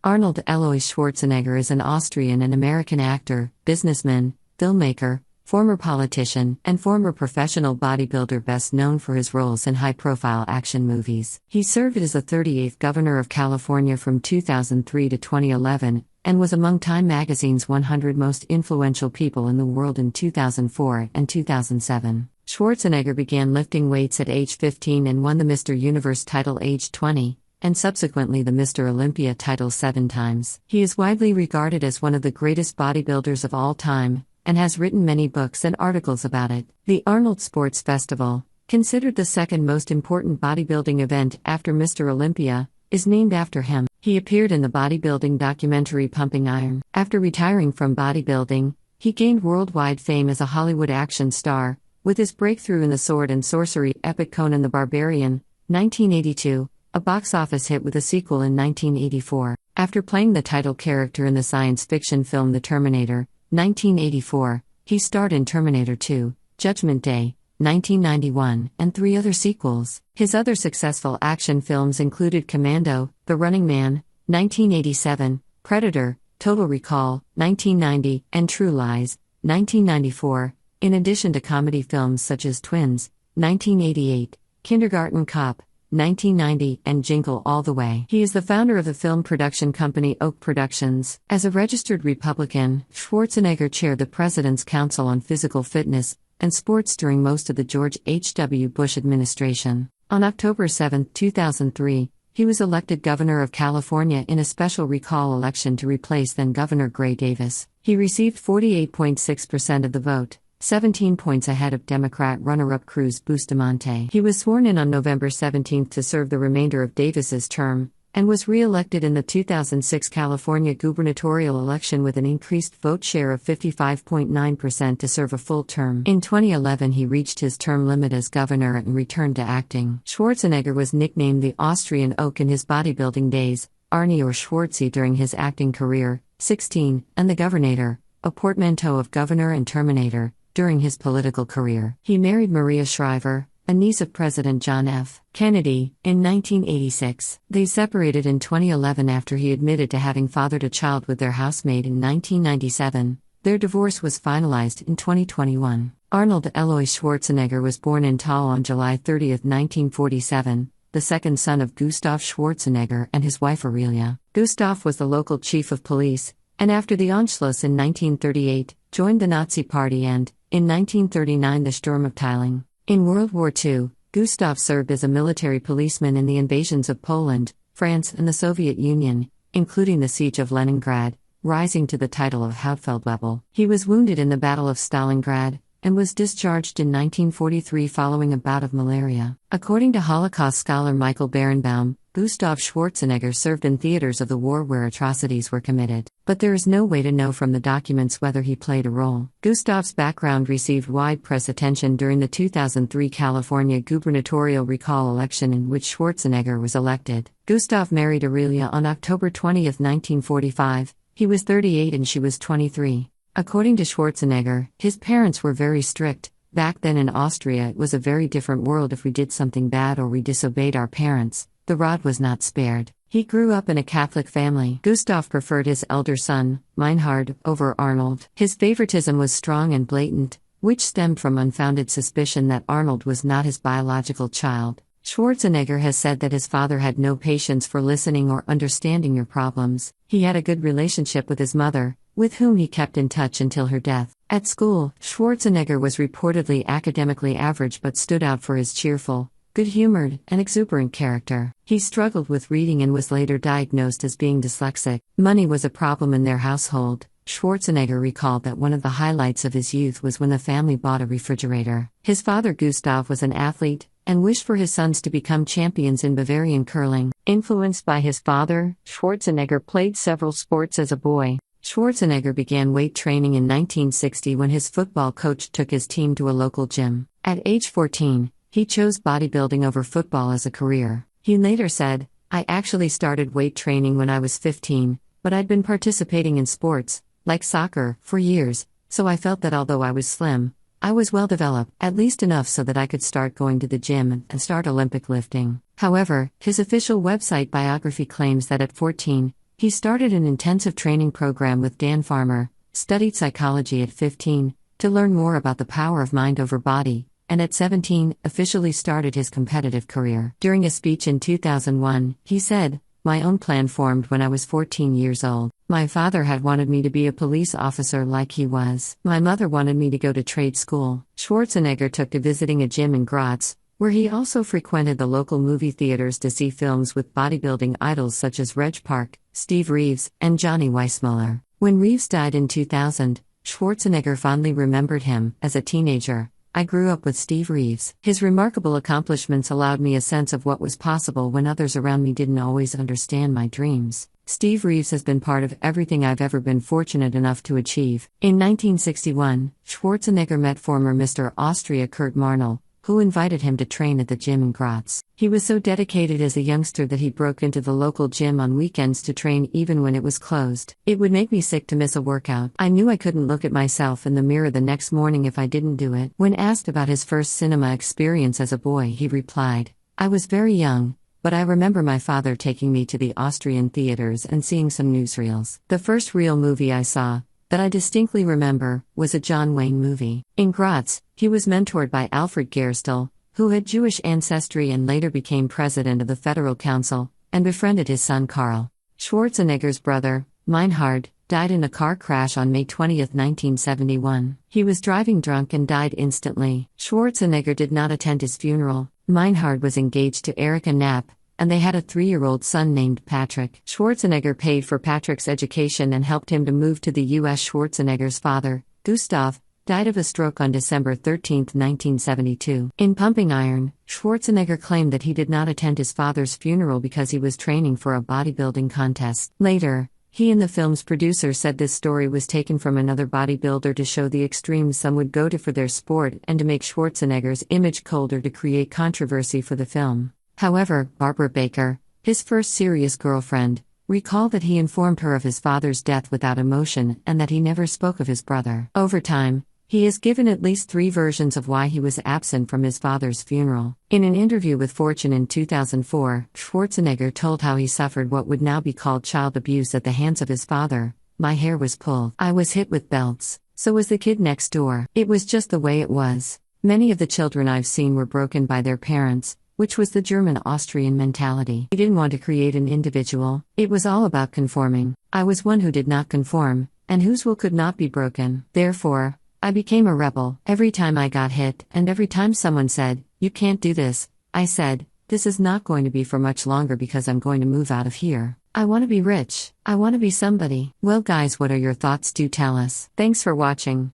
Arnold Alois Schwarzenegger is an Austrian and American actor, businessman, filmmaker, former politician, and former professional bodybuilder best known for his roles in high-profile action movies. He served as the 38th Governor of California from 2003 to 2011, and was among Time magazine's 100 most influential people in the world in 2004 and 2007. Schwarzenegger began lifting weights at age 15 and won the Mr. Universe title age 20. And subsequently the Mr. Olympia title 7 times. He is widely regarded as one of the greatest bodybuilders of all time, and has written many books and articles about it. The Arnold Sports Festival, considered the second most important bodybuilding event after Mr. Olympia, is named after him. He appeared in the bodybuilding documentary Pumping Iron. After retiring from bodybuilding, he gained worldwide fame as a Hollywood action star, with his breakthrough in the sword and sorcery epic Conan the Barbarian, 1982, a box office hit with a sequel in 1984. After playing the title character in the science fiction film The Terminator, 1984, he starred in Terminator 2, Judgment Day, 1991, and 3 other sequels. His other successful action films included Commando, The Running Man, 1987, Predator, Total Recall, 1990, and True Lies, 1994, in addition to comedy films such as Twins, 1988, Kindergarten Cop, 1990, and Jingle All the Way. He is the founder of the film production company Oak Productions. As a registered Republican, Schwarzenegger chaired the President's Council on Physical Fitness and Sports during most of the George H.W. Bush administration. On October 7, 2003, he was elected governor of California in a special recall election to replace then-Governor Gray Davis. He received 48.6% of the vote, 17 points ahead of Democrat runner-up Cruz Bustamante. He was sworn in on November 17 to serve the remainder of Davis's term, and was re-elected in the 2006 California gubernatorial election with an increased vote share of 55.9% to serve a full term. In 2011 he reached his term limit as governor and returned to acting. Schwarzenegger was nicknamed the Austrian Oak in his bodybuilding days, Arnie or Schwartzy during his acting career, 16, and the Governator, a portmanteau of governor and Terminator, during his political career. He married Maria Shriver, a niece of President John F. Kennedy, in 1986. They separated in 2011 after he admitted to having fathered a child with their housemate in 1997. Their divorce was finalized in 2021. Arnold Alois Schwarzenegger was born in Thal on July 30, 1947, the second son of Gustav Schwarzenegger and his wife Aurelia. Gustav was the local chief of police, and after the Anschluss in 1938, joined the Nazi Party and, in 1939, the Sturm of Teiling. In World War II, Gustav served as a military policeman in the invasions of Poland, France, and the Soviet Union, including the siege of Leningrad, rising to the title of Hauptfeldwebel. He was wounded in the Battle of Stalingrad, and was discharged in 1943 following a bout of malaria. According to Holocaust scholar Michael Berenbaum, Gustav Schwarzenegger served in theaters of the war where atrocities were committed, but there is no way to know from the documents whether he played a role. Gustav's background received wide press attention during the 2003 California gubernatorial recall election in which Schwarzenegger was elected. Gustav married Aurelia on October 20, 1945. He was 38 and she was 23. According to Schwarzenegger, his parents were very strict. Back then in Austria it was a very different world. If we did something bad or we disobeyed our parents, the rod was not spared. He grew up in a Catholic family. Gustav preferred his elder son, Meinhard, over Arnold. His favoritism was strong and blatant, which stemmed from unfounded suspicion that Arnold was not his biological child. Schwarzenegger has said that his father had no patience for listening or understanding your problems. He had a good relationship with his mother, with whom he kept in touch until her death. At school, Schwarzenegger was reportedly academically average but stood out for his cheerful, good-humored, and exuberant character. He struggled with reading and was later diagnosed as being dyslexic. Money was a problem in their household. Schwarzenegger recalled that one of the highlights of his youth was when the family bought a refrigerator. His father Gustav was an athlete, and wished for his sons to become champions in Bavarian curling. Influenced by his father, Schwarzenegger played several sports as a boy. Schwarzenegger began weight training in 1960 when his football coach took his team to a local gym. At age 14, he chose bodybuilding over football as a career. He later said, "I actually started weight training when I was 15, but I'd been participating in sports, like soccer, for years, so I felt that although I was slim, I was well developed, at least enough so that I could start going to the gym and start Olympic lifting." However, his official website biography claims that at 14, He started an intensive training program with Dan Farmer, studied psychology at 15, to learn more about the power of mind over body, and at 17, officially started his competitive career. During a speech in 2001, he said, "My own plan formed when I was 14 years old. My father had wanted me to be a police officer like he was. My mother wanted me to go to trade school." Schwarzenegger took to visiting a gym in Graz, where he also frequented the local movie theaters to see films with bodybuilding idols such as Reg Park, Steve Reeves, and Johnny Weissmuller. When Reeves died in 2000, Schwarzenegger fondly remembered him. "As a teenager, I grew up with Steve Reeves. His remarkable accomplishments allowed me a sense of what was possible when others around me didn't always understand my dreams. Steve Reeves has been part of everything I've ever been fortunate enough to achieve." In 1961, Schwarzenegger met former Mr. Austria Kurt Marnell, who invited him to train at the gym in Graz. He was so dedicated as a youngster that he broke into the local gym on weekends to train even when it was closed. "It would make me sick to miss a workout. I knew I couldn't look at myself in the mirror the next morning if I didn't do it." When asked about his first cinema experience as a boy, he replied, "I was very young, but I remember my father taking me to the Austrian theaters and seeing some newsreels. The first real movie I saw, that I distinctly remember, was a John Wayne movie." In Graz, he was mentored by Alfred Gerstel, who had Jewish ancestry and later became president of the Federal Council, and befriended his son Karl. Schwarzenegger's brother, Meinhard, died in a car crash on May 20, 1971. He was driving drunk and died instantly. Schwarzenegger did not attend his funeral. Meinhard was engaged to Erika Knapp, and they had a 3-year-old son named Patrick. Schwarzenegger paid for Patrick's education and helped him to move to the U.S. Schwarzenegger's father, Gustav, died of a stroke on December 13, 1972. In Pumping Iron, Schwarzenegger claimed that he did not attend his father's funeral because he was training for a bodybuilding contest. Later, he and the film's producer said this story was taken from another bodybuilder to show the extremes some would go to for their sport and to make Schwarzenegger's image colder to create controversy for the film. However, Barbara Baker, his first serious girlfriend, recalled that he informed her of his father's death without emotion and that he never spoke of his brother. Over time, he has given at least 3 versions of why he was absent from his father's funeral. In an interview with Fortune in 2004, Schwarzenegger told how he suffered what would now be called child abuse at the hands of his father. "My hair was pulled. I was hit with belts. So was the kid next door. It was just the way it was. Many of the children I've seen were broken by their parents, which was the German-Austrian mentality. He didn't want to create an individual. It was all about conforming. I was one who did not conform, and whose will could not be broken. Therefore, I became a rebel. Every time I got hit, and every time someone said, 'You can't do this,' I said, 'This is not going to be for much longer because I'm going to move out of here. I want to be rich. I want to be somebody.'" Well guys, what are your thoughts? Do tell us. Thanks for watching.